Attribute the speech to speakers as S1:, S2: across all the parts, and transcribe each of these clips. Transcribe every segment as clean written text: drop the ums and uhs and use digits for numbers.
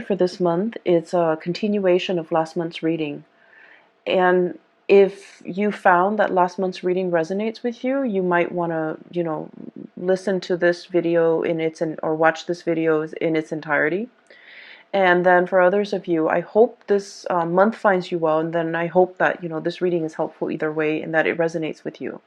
S1: For this month, it's a continuation of last month's reading. And if you found that last month's reading resonates with you, you might want to, listen to this video or watch this video in its entirety. And then for others of you, I hope this month finds you well, and then I hope that, this reading is helpful either way and that it resonates with you.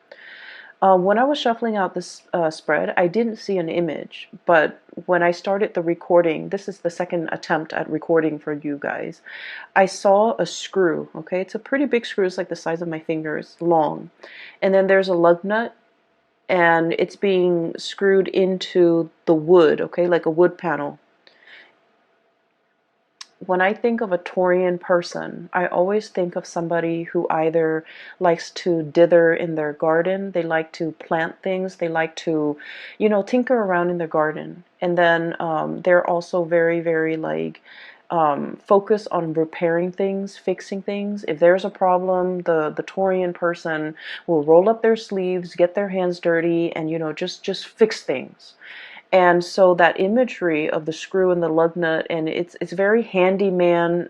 S1: When I was shuffling out this spread, I didn't see an image, but when I started the recording, this is the second attempt at recording for you guys, I saw a screw, okay? It's a pretty big screw, it's like the size of my fingers, long. And then there's a lug nut, and it's being screwed into the wood, okay, like a wood panel. When I think of a Taurian person, I always think of somebody who either likes to dither in their garden, they like to plant things, they like to, tinker around in their garden. And then they're also very, very focused on repairing things, fixing things. If there's a problem, the Taurian person will roll up their sleeves, get their hands dirty, and just fix things. And so that imagery of the screw and the lug nut, and it's very handyman,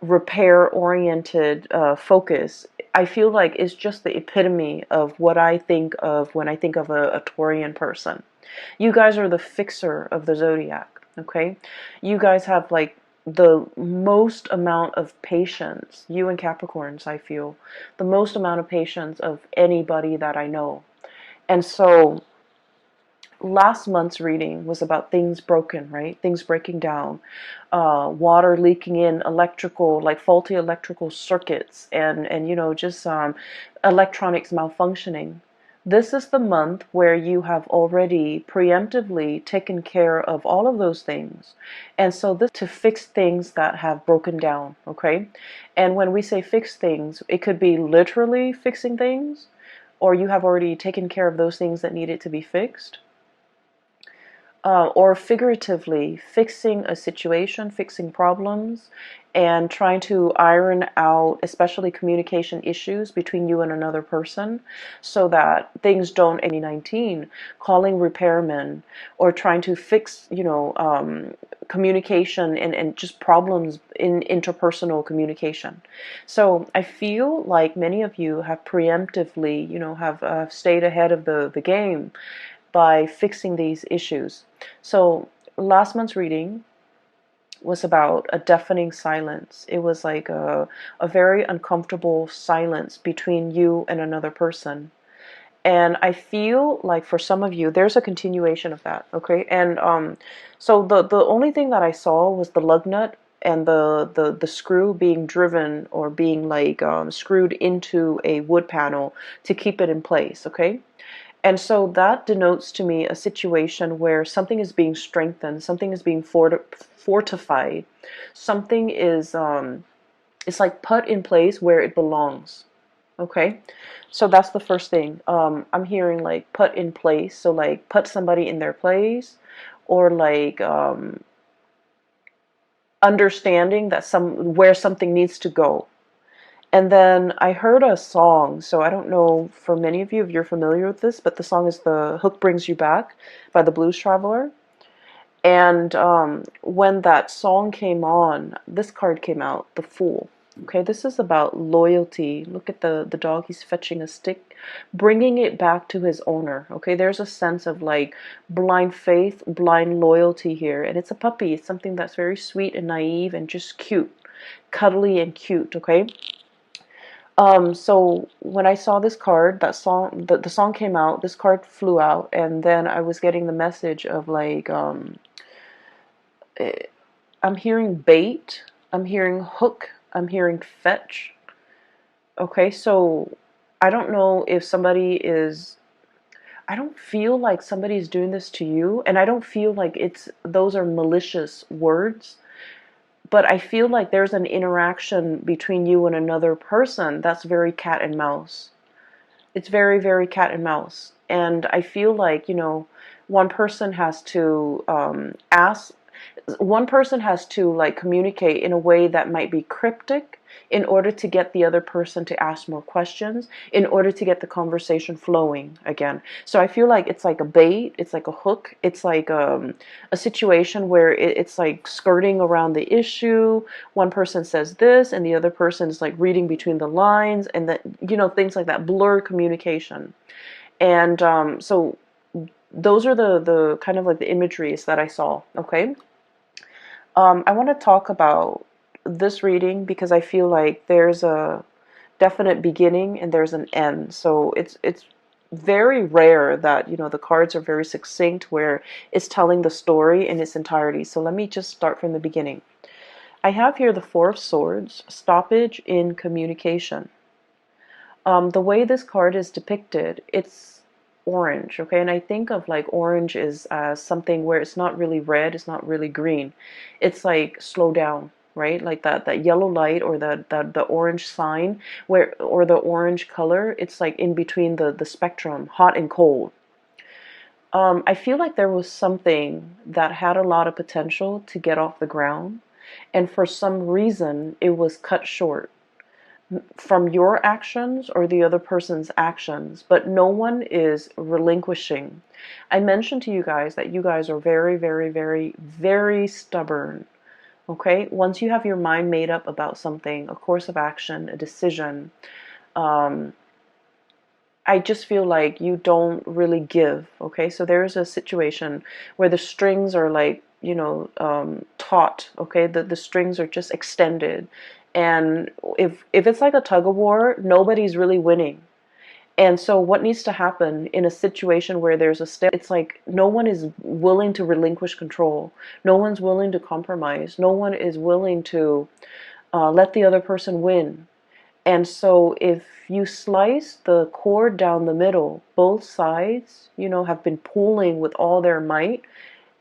S1: repair-oriented focus. I feel like it's just the epitome of what I think of when I think of a Taurian person. You guys are the fixer of the zodiac, okay? You guys have like the most amount of patience, you and Capricorns, I feel, the most amount of patience of anybody that I know. And so last month's reading was about things broken, right? Things breaking down, water leaking in, like faulty electrical circuits, and just electronics malfunctioning. This is the month where you have already preemptively taken care of all of those things. And so this to fix things that have broken down, okay? And when we say fix things, it could be literally fixing things, or you have already taken care of those things that needed to be fixed. Or figuratively fixing a situation, fixing problems, and trying to iron out especially communication issues between you and another person so that things don't 19, calling repairmen or trying to fix, communication and just problems in interpersonal communication. So I feel like many of you have preemptively, have stayed ahead of the game by fixing these issues. So last month's reading was about a deafening silence. It was like a very uncomfortable silence between you and another person. And I feel like for some of you, there's a continuation of that, okay? And so the only thing that I saw was the lug nut and the screw being driven or being screwed into a wood panel to keep it in place, okay? And so that denotes to me a situation where something is being strengthened, something is being fortified, something is it's like put in place where it belongs. Okay, so that's the first thing. I'm hearing like put in place, so like put somebody in their place, or like understanding that where something needs to go. And then I heard a song, so I don't know for many of you if you're familiar with this, but the song is The Hook Brings You Back by the Blues Traveler. And when that song came on, this card came out, the Fool. Okay, this is about loyalty. Look at the dog, he's fetching a stick, bringing it back to his owner. Okay, there's a sense of like blind faith, blind loyalty here. And it's a puppy, it's something that's very sweet and naive and just cute, cuddly and cute, okay? So when I saw this card, that song, the song came out, this card flew out, and then I was getting the message of like, I'm hearing bait, I'm hearing hook, I'm hearing fetch. Okay, so I don't know if I don't feel like somebody's doing this to you, and I don't feel like those are malicious words. But I feel like there's an interaction between you and another person that's very cat and mouse. It's very, very cat and mouse. And I feel like, one person has to one person has to like communicate in a way that might be cryptic, in order to get the other person to ask more questions, in order to get the conversation flowing again. So I feel like it's like a bait, it's like a hook, it's like a situation where it's like skirting around the issue. One person says this and the other person is like reading between the lines, and that, you know, things like that, blur communication. And so those are the kind of like the imageries that I saw. Okay. I want to talk about this reading because I feel like there's a definite beginning and there's an end. So it's very rare that, you know, the cards are very succinct where it's telling the story in its entirety. So let me just start from the beginning. I have here the Four of Swords, stoppage in communication. The way this card is depicted, it's orange, okay? And I think of like orange is something where it's not really red, it's not really green. It's like slow down, right? Like that yellow light, or the orange sign, where, or the orange color, it's like in between the spectrum, hot and cold. I feel like there was something that had a lot of potential to get off the ground, and for some reason it was cut short from your actions or the other person's actions, but no one is relinquishing. I mentioned to you guys that you guys are very, very, very, very stubborn. Okay? Once you have your mind made up about something, a course of action, a decision, I just feel like you don't really give. Okay? So there's a situation where the strings are like, you know, taut. Okay? The strings are just extended. And if it's like a tug of war, nobody's really winning. And so what needs to happen in a situation where there's a step, it's like no one is willing to relinquish control. No one's willing to compromise. No one is willing to let the other person win. And so if you slice the cord down the middle, both sides, you know, have been pulling with all their might,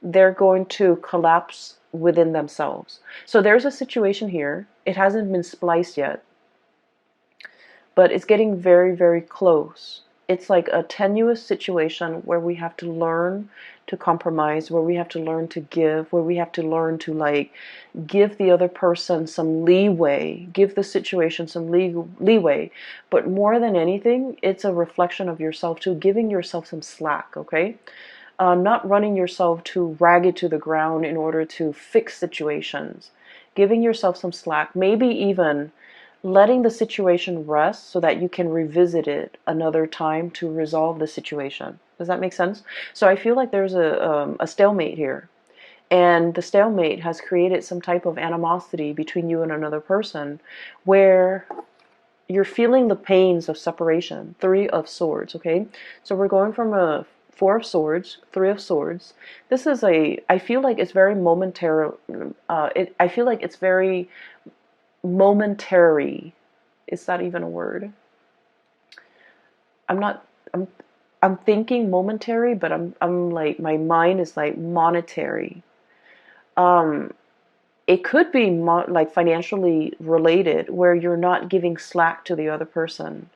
S1: they're going to collapse within themselves. So there's a situation here. It hasn't been spliced yet, but it's getting very, very close. It's like a tenuous situation where we have to learn to compromise, where we have to learn to give, where we have to learn to like give the other person some leeway, give the situation some leeway. But more than anything, it's a reflection of yourself too, giving yourself some slack, okay? Not running yourself too ragged to the ground in order to fix situations. Giving yourself some slack, maybe even letting the situation rest so that you can revisit it another time to resolve the situation. Does that make sense? So I feel like there's a stalemate here. And the stalemate has created some type of animosity between you and another person where you're feeling the pains of separation. Three of Swords, okay? So we're going from a Four of Swords, Three of Swords. This is I feel like it's very momentary. I feel like it's very momentary. Is that even a word? I'm not, I'm thinking momentary, but I'm like, my mind is like monetary. It could be like financially related, where you're not giving slack to the other person.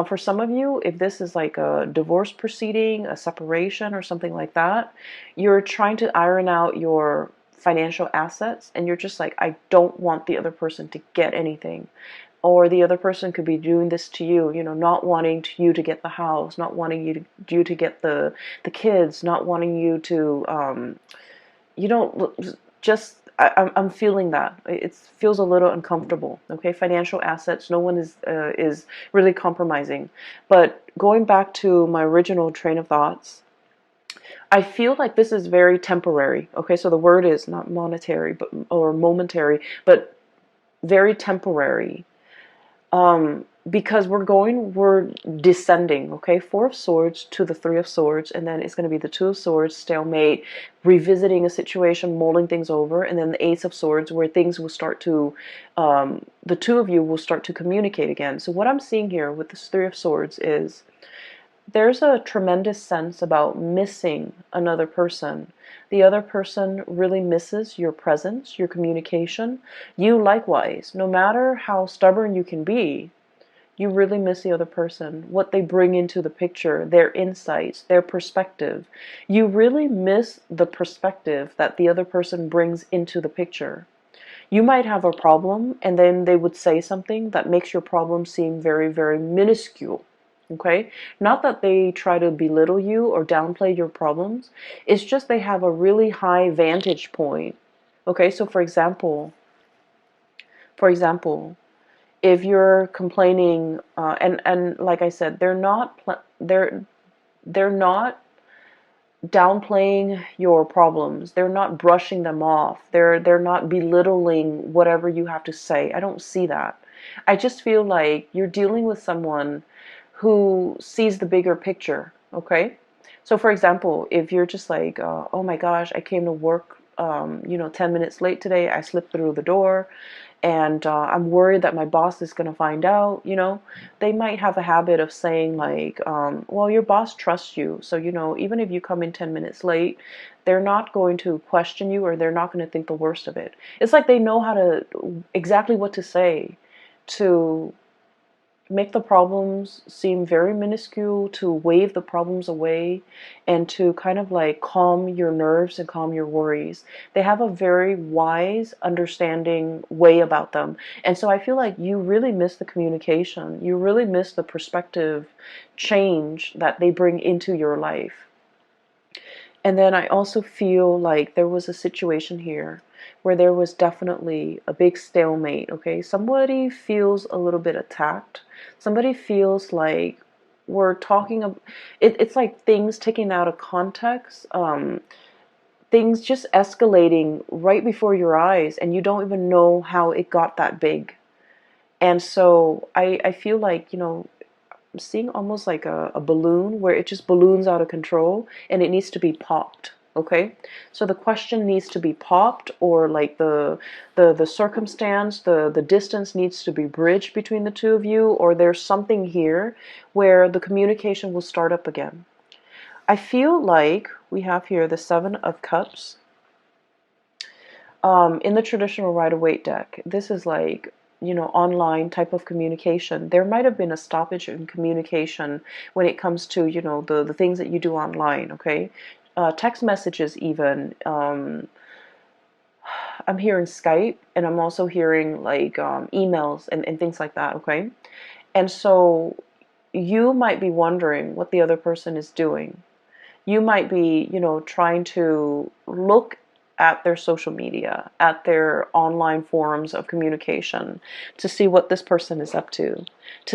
S1: For some of you, if this is like a divorce proceeding, a separation, or something like that, you're trying to iron out your financial assets, and you're just like, I don't want the other person to get anything. Or the other person could be doing this to you, you know, not wanting you to get the house, not wanting you to get the kids, not wanting you to, you know, just, I'm feeling that. It feels a little uncomfortable, okay? Financial assets, no one is really compromising. But going back to my original train of thoughts, I feel like this is very temporary, okay? So the word is not monetary, but, or momentary, but very temporary. Because we're descending, okay? Four of Swords to the Three of Swords, and then it's going to be the Two of Swords, stalemate, revisiting a situation, mulling things over, and then the Ace of Swords, where things will start to, the two of you will start to communicate again. So what I'm seeing here with this Three of Swords is there's a tremendous sense about missing another person. The other person really misses your presence, your communication. You likewise, no matter how stubborn you can be, you really miss the other person, what they bring into the picture, their insights, their perspective. You really miss the perspective that the other person brings into the picture. You might have a problem, and then they would say something that makes your problem seem very, very minuscule. Okay? Not that they try to belittle you or downplay your problems. It's just they have a really high vantage point. Okay? So for example, if you're complaining, and like I said, they're not downplaying your problems. They're not brushing them off. They're not belittling whatever you have to say. I don't see that. I just feel like you're dealing with someone who sees the bigger picture, okay? So for example, if you're just like, oh my gosh, I came to work 10 minutes late today. I slipped through the door, and I'm worried that my boss is going to find out, they might have a habit of saying like, well, your boss trusts you. So, even if you come in 10 minutes late, they're not going to question you, or they're not going to think the worst of it. It's like they know exactly what to say to make the problems seem very minuscule, to wave the problems away, and to kind of like calm your nerves and calm your worries. They have a very wise, understanding way about them. And so I feel like you really miss the communication. You really miss the perspective change that they bring into your life. And then I also feel like there was a situation here where there was definitely a big stalemate, okay? Somebody feels a little bit attacked. Somebody feels like we're talking about it's like things taken out of context, things just escalating right before your eyes, and you don't even know how it got that big. And so I feel like, I'm seeing almost like a balloon where it just balloons out of control and it needs to be popped. Okay, so the question needs to be popped, or like the circumstance, the distance needs to be bridged between the two of you, or there's something here where the communication will start up again. I feel like we have here the Seven of Cups. In the traditional Rider-Waite deck, this is like, online type of communication. There might have been a stoppage in communication when it comes to, the things that you do online, okay? Text messages even. I'm hearing Skype, and I'm also hearing like emails and things like that, okay? And so you might be wondering what the other person is doing. You might be, trying to look at their social media, at their online forums of communication, to see what this person is up to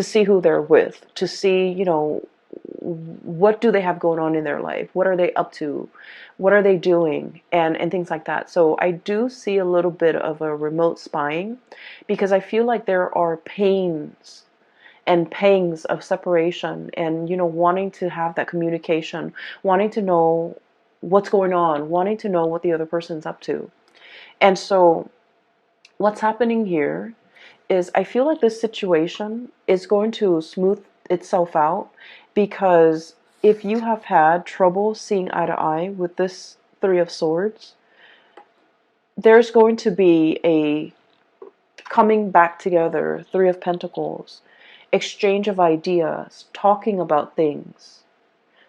S1: see who they're with, to see, what do they have going on in their life? What are they up to? What are they doing? And things like that. So I do see a little bit of a remote spying, because I feel like there are pains and pangs of separation, and wanting to have that communication, wanting to know what's going on, wanting to know what the other person's up to. And so what's happening here is I feel like this situation is going to smooth itself out, because if you have had trouble seeing eye to eye with this Three of Swords, there's going to be a coming back together, Three of Pentacles, exchange of ideas, talking about things.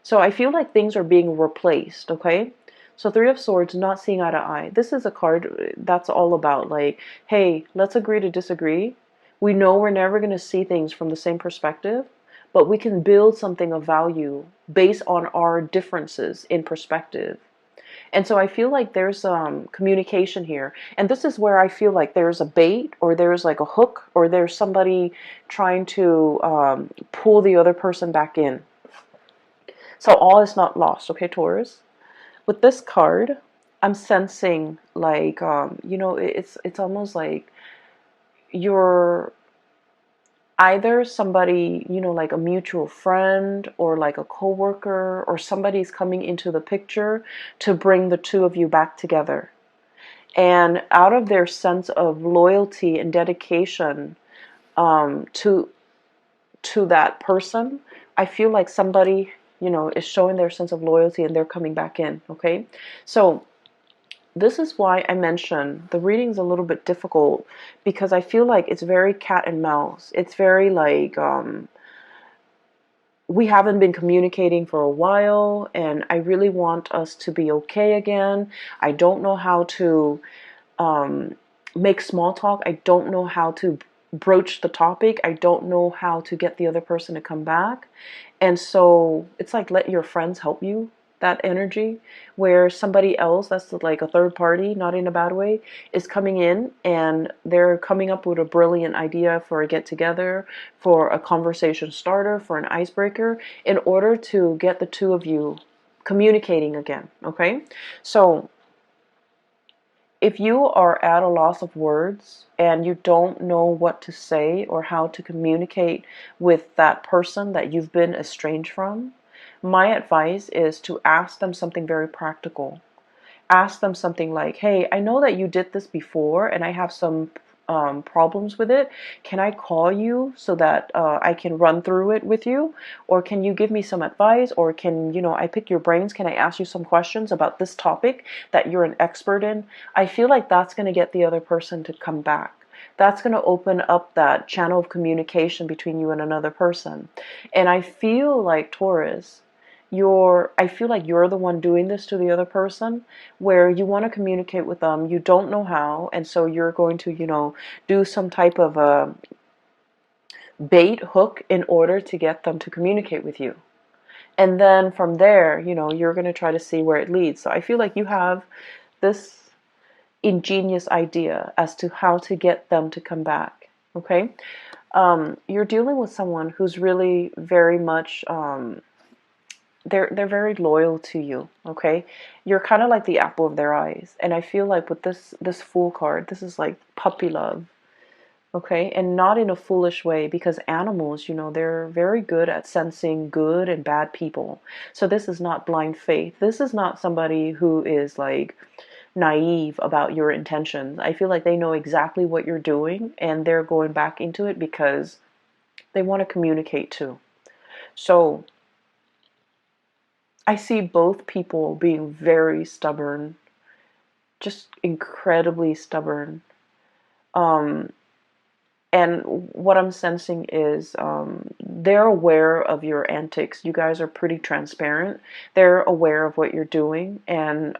S1: So I feel like things are being replaced, okay? So Three of Swords, not seeing eye to eye. This is a card that's all about like, hey, let's agree to disagree. We know we're never going to see things from the same perspective, but we can build something of value based on our differences in perspective. And so I feel like there's communication here. And this is where I feel like there's a bait, or there's like a hook, or there's somebody trying to pull the other person back in. So all is not lost, okay, Taurus? With this card, I'm sensing like, it's almost like you're either somebody, like a mutual friend, or like a coworker, or somebody's coming into the picture to bring the two of you back together. And out of their sense of loyalty and dedication to that person, I feel like somebody, is showing their sense of loyalty, and they're coming back in, okay? So this is why I mentioned the reading's a little bit difficult, because I feel like it's very cat and mouse. It's very like, we haven't been communicating for a while, and I really want us to be okay again. I don't know how to make small talk. I don't know how to broach the topic. I don't know how to get the other person to come back. And so it's like, let your friends help you, that energy, where somebody else that's like a third party, not in a bad way, is coming in and they're coming up with a brilliant idea for a get together, for a conversation starter, for an icebreaker, in order to get the two of you communicating again. Okay? So if you are at a loss of words and you don't know what to say or how to communicate with that person that you've been estranged from, my advice is to ask them something very practical. Ask them something like, hey, I know that you did this before and I have some problems with it. Can I call you so that I can run through it with you? Or can you give me some advice? Or can, I pick your brains? Can I ask you some questions about this topic that you're an expert in? I feel like that's going to get the other person to come back. That's going to open up that channel of communication between you and another person. And I feel like, Taurus, I feel like you're the one doing this to the other person, where you want to communicate with them, you don't know how, and so you're going to, do some type of a bait hook in order to get them to communicate with you. And then from there, you're going to try to see where it leads. So I feel like you have this ingenious idea as to how to get them to come back. Okay? You're dealing with someone who's really very much they're very loyal to you. Okay, you're kind of like the apple of their eyes, and I feel like with this Fool card, this is like puppy love. Okay, and not in a foolish way, because animals, they're very good at sensing good and bad people. So this is not blind faith. This is not somebody who is like naive about your intentions. I feel like they know exactly what you're doing and they're going back into it because they want to communicate too. So I see both people being very stubborn, just incredibly stubborn. Um, and what I'm sensing is they're aware of your antics. You guys are pretty transparent. They're aware of what you're doing, and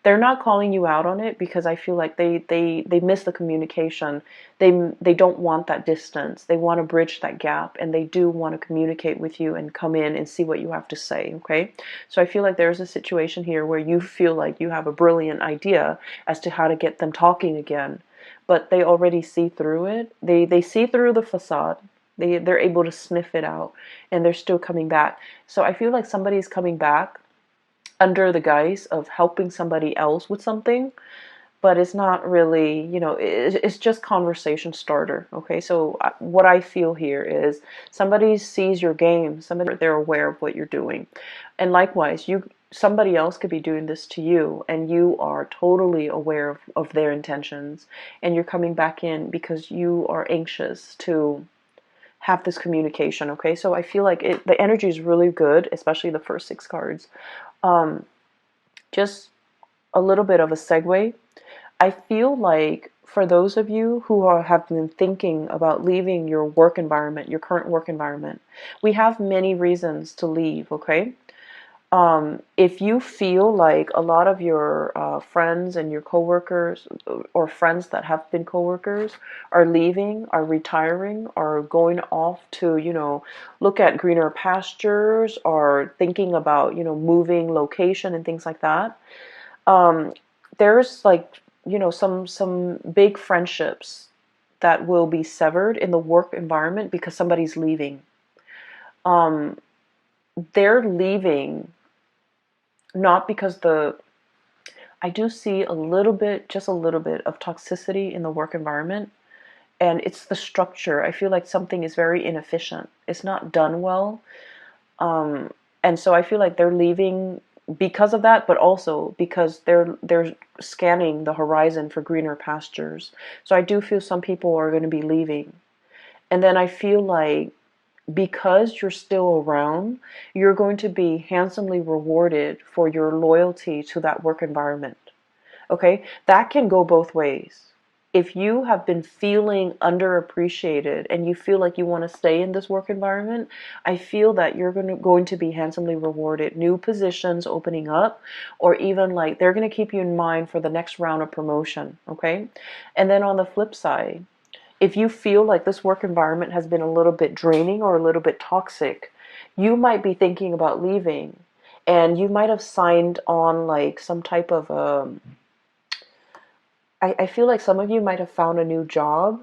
S1: they're not calling you out on it because I feel like they miss the communication. They don't want that distance. They want to bridge that gap, and they do want to communicate with you and come in and see what you have to say. Okay, so I feel like there's a situation here where you feel like you have a brilliant idea as to how to get them talking again, but they already see through it. They see through the facade. They're able to sniff it out, and they're still coming back. So I feel like somebody's coming back under the guise of helping somebody else with something, but it's not really, it's just conversation starter. Okay, so what I feel here is somebody sees your game, somebody, they're aware of what you're doing, and likewise, somebody else could be doing this to you, and you are totally aware of their intentions, and you're coming back in because you are anxious to have this communication. Okay, so I feel like the energy is really good, especially the first 6 cards. Um, just a little bit of a segue. I feel like for those of you who have been thinking about leaving your work environment, your current work environment, we have many reasons to leave, okay? If you feel like a lot of your friends and your coworkers, or friends that have been coworkers, are leaving, are retiring, are going off to, look at greener pastures, or thinking about, moving location and things like that, there's like, some big friendships that will be severed in the work environment because somebody's leaving. They're leaving not because I do see a little bit, just a little bit of toxicity in the work environment, and it's the structure. I feel like something is very inefficient. It's not done well. And so I feel like they're leaving because of that, but also because they're scanning the horizon for greener pastures. So I do feel some people are going to be leaving. And then I feel like because you're still around, you're going to be handsomely rewarded for your loyalty to that work environment. Okay? That can go both ways. if you have been feeling underappreciated and you feel like you want to stay in this work environment, I feel that you're going to be handsomely rewarded. New positions opening up, or even like they're going to keep you in mind for the next round of promotion, okay? And then on the flip side, if you feel like this work environment has been a little bit draining or a little bit toxic, you might be thinking about leaving. And you might have signed on like some type of I feel like some of you might have found a new job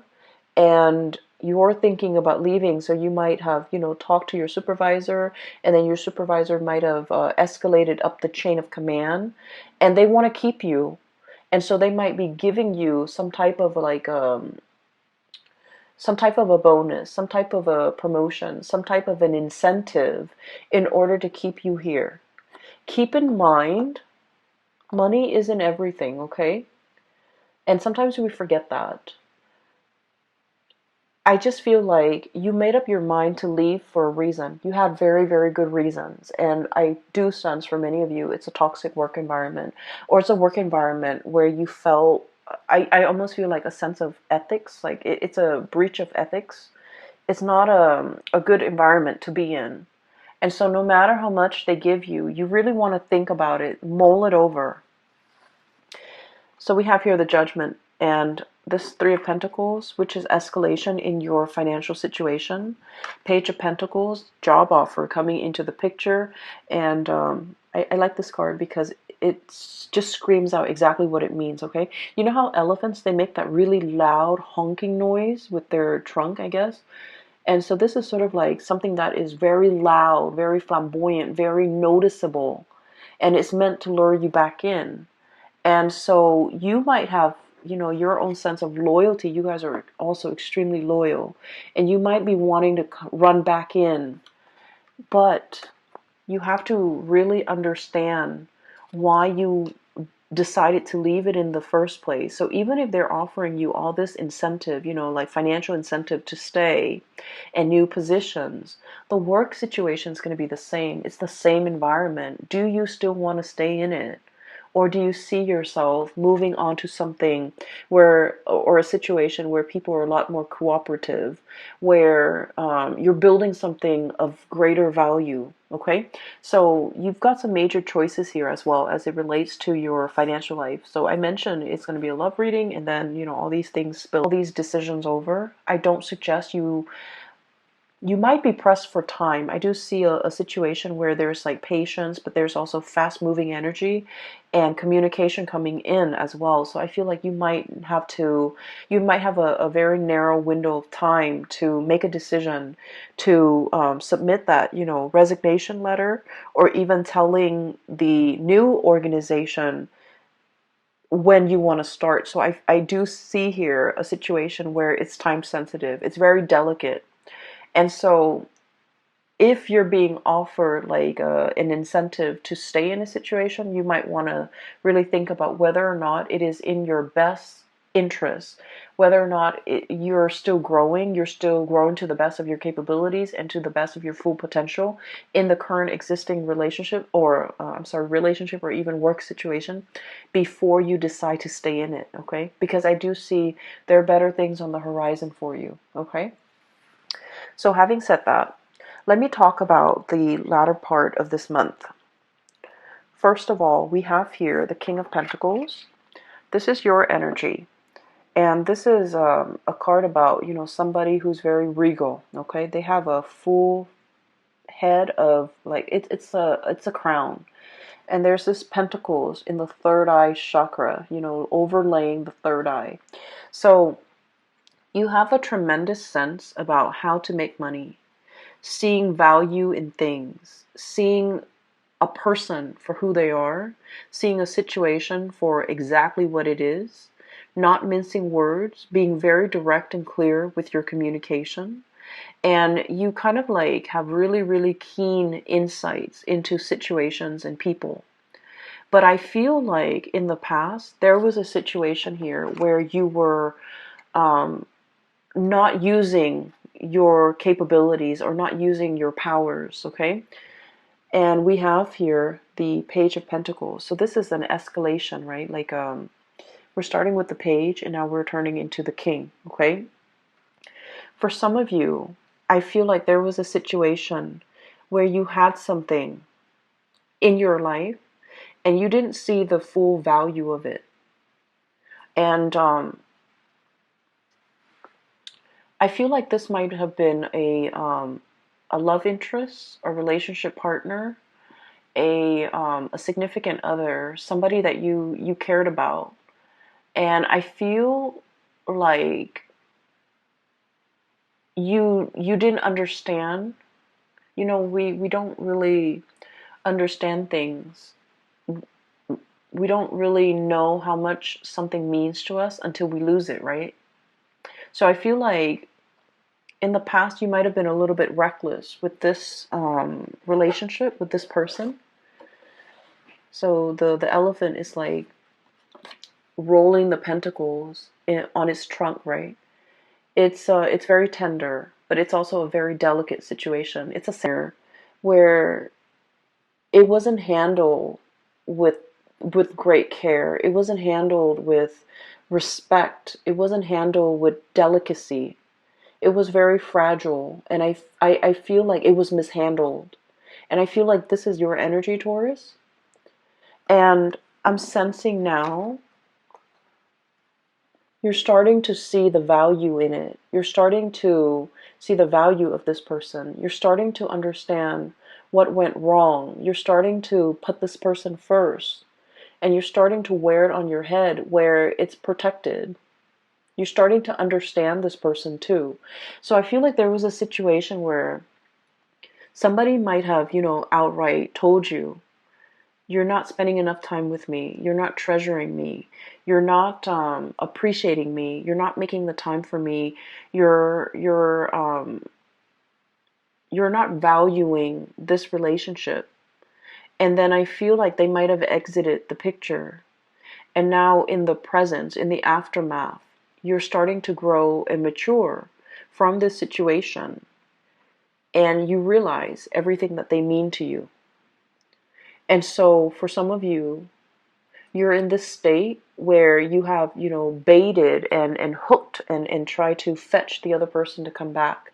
S1: and you're thinking about leaving. So you might have, talked to your supervisor, and then your supervisor might have escalated up the chain of command, and they want to keep you. And so they might be giving you some type of like some type of a bonus, some type of a promotion, some type of an incentive in order to keep you here. Keep in mind, money isn't everything, okay? And sometimes we forget that. I just feel like you made up your mind to leave for a reason. You had very, very good reasons. And I do sense for many of you, it's a toxic work environment, or it's a work environment where you felt, I almost feel like a sense of ethics, like it's a breach of ethics. It's not a good environment to be in. And so no matter how much they give you, you really want to think about it, mull it over. So we have here the Judgment and this Three of Pentacles, which is escalation in your financial situation. Page of Pentacles, job offer coming into the picture. And I like this card because it just screams out exactly what it means, okay? You know how elephants, they make that really loud honking noise with their trunk, I guess? And so this is sort of like something that is very loud, very flamboyant, very noticeable. And it's meant to lure you back in. And so you might have, your own sense of loyalty. You guys are also extremely loyal. And you might be wanting to run back in. But you have to really understand why you decided to leave it in the first place. So even if they're offering you all this incentive, like financial incentive to stay and new positions, the work situation is going to be the same. It's the same environment. Do you still want to stay in it? Or do you see yourself moving on to something or a situation where people are a lot more cooperative, where you're building something of greater value, okay? So you've got some major choices here as well as it relates to your financial life. So I mentioned it's going to be a love reading, and then, all these things spill, all these decisions over. I don't suggest you might be pressed for time. I do see a situation where there's like patience, but there's also fast moving energy and communication coming in as well. So I feel like you might have a very narrow window of time to make a decision to submit that, resignation letter, or even telling the new organization when you want to start. So I do see here a situation where it's time sensitive. It's very delicate. And so if you're being offered like an incentive to stay in a situation, you might want to really think about whether or not it is in your best interest, whether or not you're still growing to the best of your capabilities and to the best of your full potential in the current existing relationship, or relationship or even work situation, before you decide to stay in it, okay? Because I do see there are better things on the horizon for you, okay? So having said that, let me talk about the latter part of this month. First of all, we have here the King of Pentacles. This is your energy. And this is a card about, somebody who's very regal, okay? They have a full head of, like, it's a crown. And there's this pentacles in the third eye chakra, overlaying the third eye. So you have a tremendous sense about how to make money, seeing value in things, seeing a person for who they are, seeing a situation for exactly what it is, not mincing words, being very direct and clear with your communication. And you kind of like have really, really keen insights into situations and people. But I feel like in the past, there was a situation here where you were not using your capabilities or not using your powers, okay? And we have here the Page of Pentacles. So this is an escalation, right? Like We're starting with the page and now we're turning into the king, okay? For some of you, I feel like there was a situation where you had something in your life and you didn't see the full value of it. And I feel like this might have been a love interest, a relationship partner, a significant other, somebody that you cared about. And I feel like you didn't understand. You know, we don't really understand things. We don't really know how much something means to us until we lose it, right? So I feel like in the past you might have been a little bit reckless with this relationship with this person. So the elephant is like rolling the pentacles on its trunk, right? It's very tender, but it's also a very delicate situation. It's a center where it wasn't handled with great care. It wasn't handled with respect. It wasn't handled with delicacy. It was very fragile, and I feel like it was mishandled. And I feel like this is your energy, Taurus. And I'm sensing now you're starting to see the value in it. You're starting to see the value of this person. You're starting to understand what went wrong. You're starting to put this person first. And you're starting to wear it on your head where it's protected. You're starting to understand this person too. So I feel like there was a situation where somebody might have, outright told you, you're not spending enough time with me. You're not treasuring me. You're not appreciating me. You're not making the time for me. You're not valuing this relationship. And then I feel like they might have exited the picture. And now in the present, in the aftermath, you're starting to grow and mature from this situation. And you realize everything that they mean to you. And so for some of you, you're in this state where you have, baited and hooked and tried to fetch the other person to come back.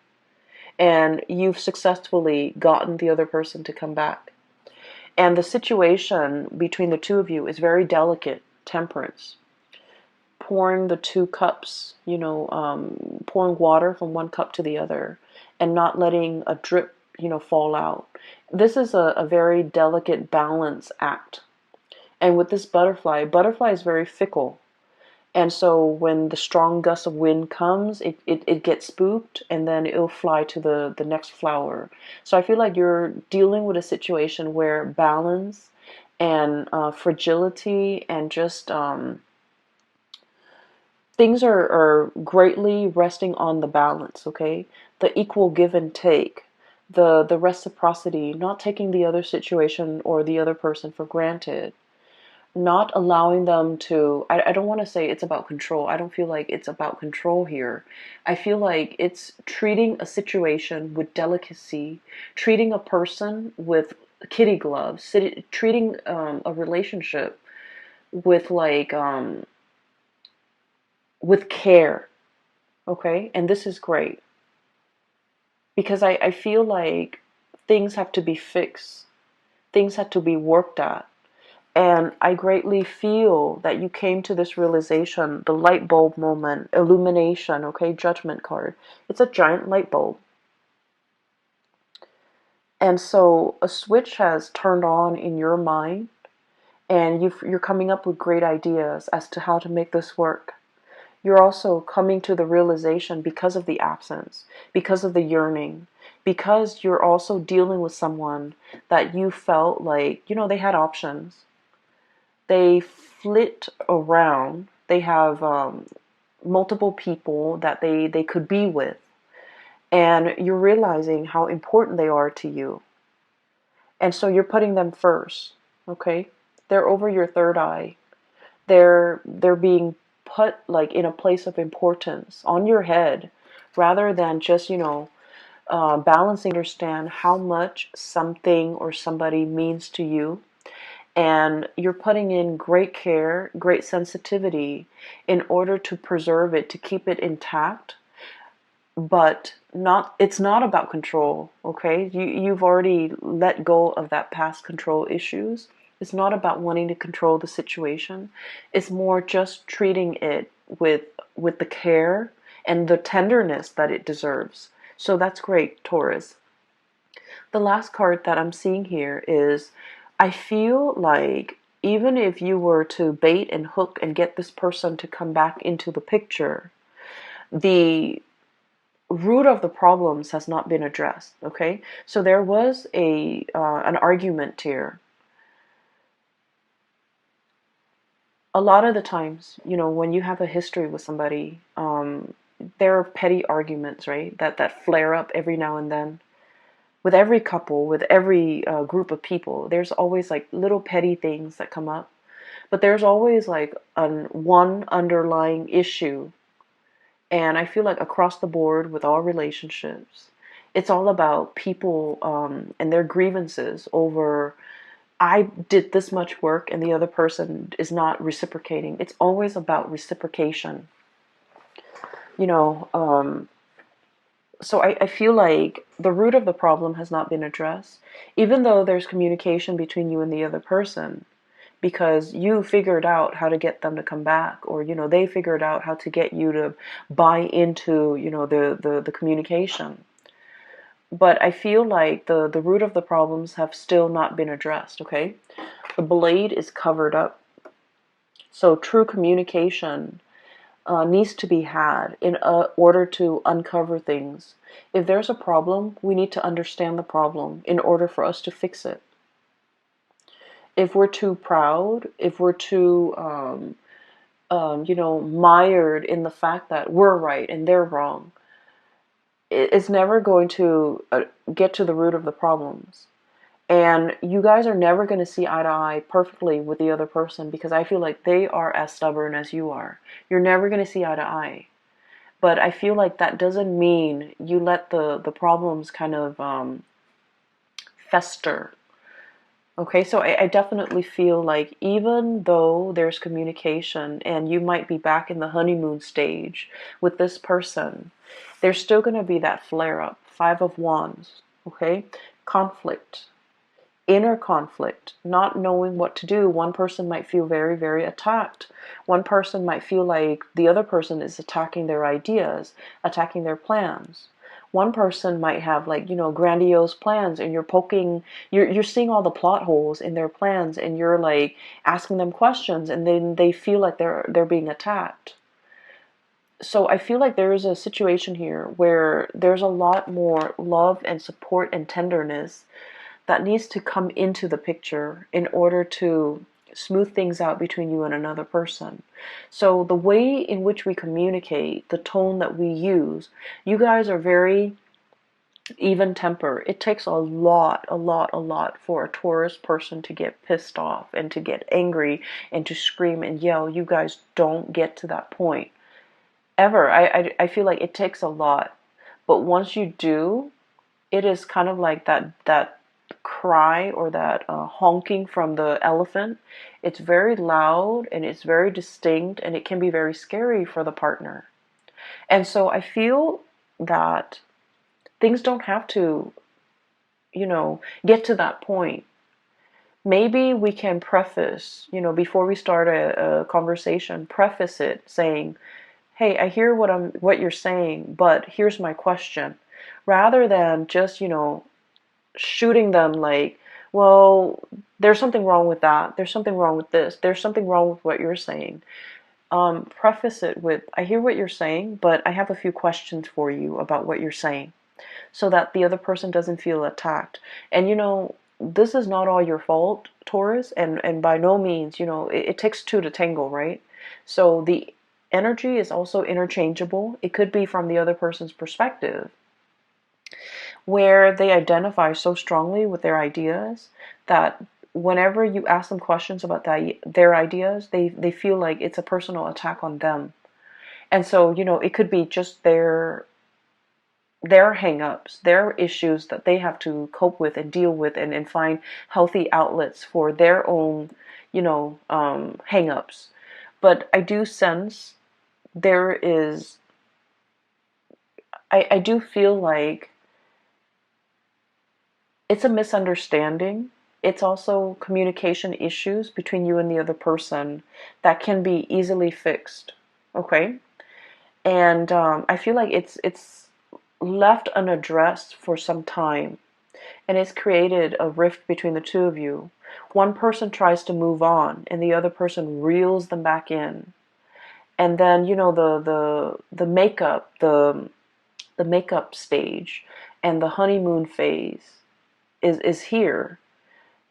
S1: And you've successfully gotten the other person to come back. And the situation between the two of you is very delicate, temperance. Pouring the two cups, pouring water from one cup to the other and not letting a drip, fall out. This is a very delicate balance act. And with this butterfly is very fickle. And so when the strong gust of wind comes, it gets spooked and then it'll fly to the next flower. So I feel like you're dealing with a situation where balance and fragility and just things are greatly resting on the balance, okay? The equal give and take, the reciprocity, not taking the other situation or the other person for granted, not allowing them to, I don't want to say it's about control. I don't feel like it's about control here. I feel like it's treating a situation with delicacy, treating a person with kitty gloves, treating a relationship with with care, okay? And this is great because I feel like things have to be fixed, things have to be worked at. And I greatly feel that you came to this realization, the light bulb moment, illumination, okay, judgment card. It's a giant light bulb. And so a switch has turned on in your mind, and you're coming up with great ideas as to how to make this work. You're also coming to the realization because of the absence, because of the yearning, because you're also dealing with someone that you felt like, they had options. They flit around. They have multiple people that they could be with. And you're realizing how important they are to you. And so you're putting them first, okay? They're over your third eye. They're being put like in a place of importance on your head rather than just, balancing, understand how much something or somebody means to you. and you're putting in great care, great sensitivity in order to preserve it, to keep it intact. But it's not about control, okay? You've already let go of that past control issues. It's not about wanting to control the situation. It's more just treating it with the care and the tenderness that it deserves. So that's great, Taurus. The last card that I'm seeing here is, I feel like even if you were to bait and hook and get this person to come back into the picture, the root of the problems has not been addressed. Okay, so there was a an argument here. A lot of the times, when you have a history with somebody, there are petty arguments, right? That flare up every now and then. With every couple, with every group of people, there's always like little petty things that come up, but there's always like one underlying issue. And I feel like across the board with all relationships, it's all about people and their grievances over, I did this much work and the other person is not reciprocating. It's always about reciprocation. You know, so I feel like the root of the problem has not been addressed, even though there's communication between you and the other person, because you figured out how to get them to come back, or they figured out how to get you to buy into the communication. But I feel like the root of the problems have still not been addressed. Okay, the blade is covered up, so true communication needs to be had in order to uncover things. If there's a problem, we need to understand the problem in order for us to fix it. If we're too proud, if we're too, mired in the fact that we're right and they're wrong, it's never going to get to the root of the problems. And you guys are never going to see eye to eye perfectly with the other person, because I feel like they are as stubborn as you are. You're never going to see eye to eye. But I feel like that doesn't mean you let the problems kind of fester. Okay, so I definitely feel like even though there's communication and you might be back in the honeymoon stage with this person, there's still going to be that flare up. Five of Wands, okay? Conflict. Inner conflict, not knowing what to do. One person might feel very, very attacked. One person might feel like the other person is attacking their ideas, attacking their plans. One person might have grandiose plans, and you're seeing all the plot holes in their plans, and you're like asking them questions, and then they feel like they're being attacked. So I feel like there is a situation here where there's a lot more love and support and tenderness that needs to come into the picture in order to smooth things out between you and another person. So the way in which we communicate, the tone that we use, you guys are very even temper. It takes a lot for a Taurus person to get pissed off and to get angry and to scream and yell. You guys don't get to that point ever. I feel like it takes a lot, but once you do, it is kind of like that cry, or that honking from the elephant. It's very loud and it's very distinct, and it can be very scary for the partner. And so I feel that things don't have to, get to that point. Maybe we can preface, before we start a conversation, preface it saying, hey, I hear what you're saying, but here's my question. Rather than just, shooting them like, well, there's something wrong with that. There's something wrong with this. There's something wrong with what you're saying. Preface it with, I hear what you're saying, but I have a few questions for you about what you're saying, so that the other person doesn't feel attacked. And this is not all your fault, Taurus, and by no means, it takes two to tango, right? So the energy is also interchangeable. It could be from the other person's perspective, where they identify so strongly with their ideas that whenever you ask them questions about their ideas, they feel like it's a personal attack on them. And so, it could be just their their hang-ups, their issues that they have to cope with and deal with, and find healthy outlets for their own, hang-ups. But I do sense there is, I do feel like it's a misunderstanding. It's also communication issues between you and the other person that can be easily fixed. Okay? And I feel like it's left unaddressed for some time, and it's created a rift between the two of you. One person tries to move on, and the other person reels them back in. And then the makeup, the makeup stage, and the honeymoon phase is here.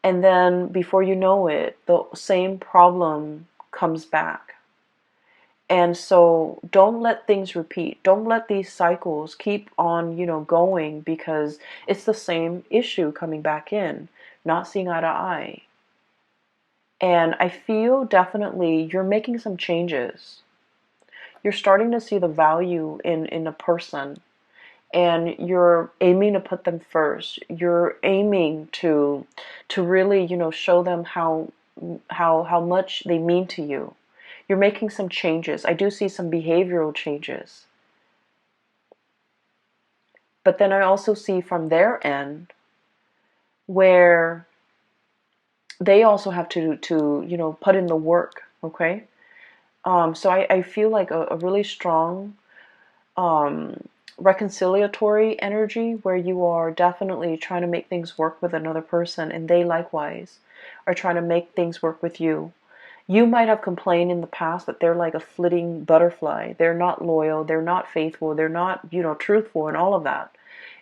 S1: And then before you know it, the same problem comes back. And so don't let things repeat. Don't let these cycles keep on, going, because it's the same issue coming back in, not seeing eye to eye. And I feel definitely you're making some changes. You're starting to see the value in a person, and you're aiming to put them first. You're aiming to really, show them how much they mean to you. You're making some changes. I do see some behavioral changes. But then I also see from their end where they also have to put in the work, okay? So I feel like a really strong reconciliatory energy where you are definitely trying to make things work with another person, and they likewise are trying to make things work with you. You might have complained in the past that they're like a flitting butterfly. They're not loyal, they're not faithful, they're not, truthful, and all of that.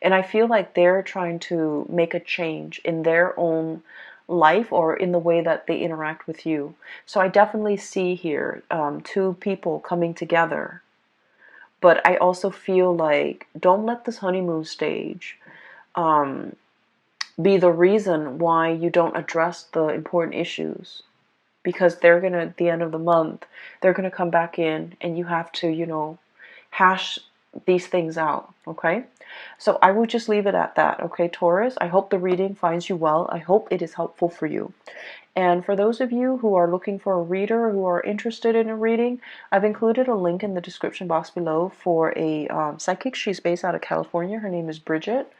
S1: And I feel like they're trying to make a change in their own life or in the way that they interact with you. So I definitely see here two people coming together. But I also feel like don't let this honeymoon stage be the reason why you don't address the important issues. Because they're going to, at the end of the month, they're going to come back in, and you have to, hash these things out, okay? So I would just leave it at that, okay, Taurus? I hope the reading finds you well. I hope it is helpful for you. And for those of you who are looking for a reader, who are interested in a reading, I've included a link in the description box below for a psychic. She's based out of California. Her name is Bridget.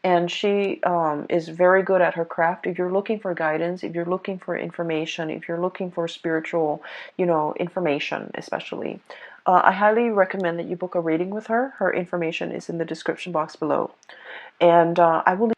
S1: And she is very good at her craft. If you're looking for guidance, if you're looking for information, if you're looking for spiritual, information especially, I highly recommend that you book a reading with her. Her information is in the description box below. And I will